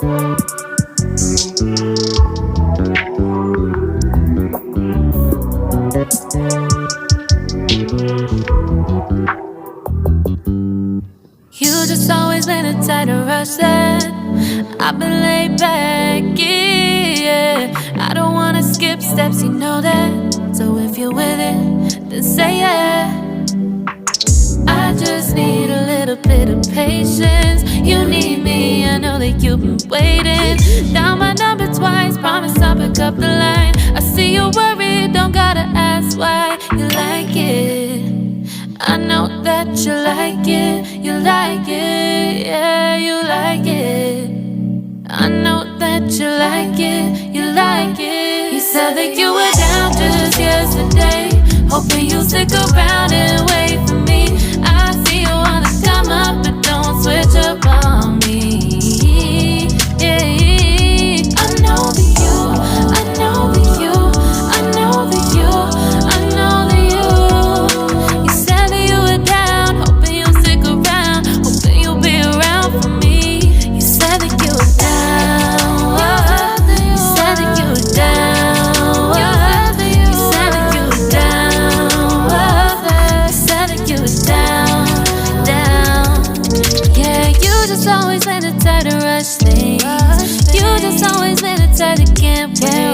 You just always been a tighter rush that I've been laid back, yeah. I don't wanna skip steps, you know that. So if you're with it, then say yeah. I just need a little bit of patience. You need me, I know that you've been waiting. Down my number twice, promise I'll pick up the line. I see you worried, don't gotta ask why. You like it, I know that you like it. You like it, yeah, you like it. I know that you like it, you like it. You said that you were down just yesterday, hoping you'll stick around and wait for me. I see you wanna come up, but don't switch up on me. Yeah. I know that you, I know that you, I know that you, I know that you. You said that you were down, hoping you'll stick around, hoping you'll be around for me. You said that you were down, you said that you were down, you said that you were down, you said that you were down, down. Yeah, you just always been a tight to rush things. You just always been a tight to can't wait.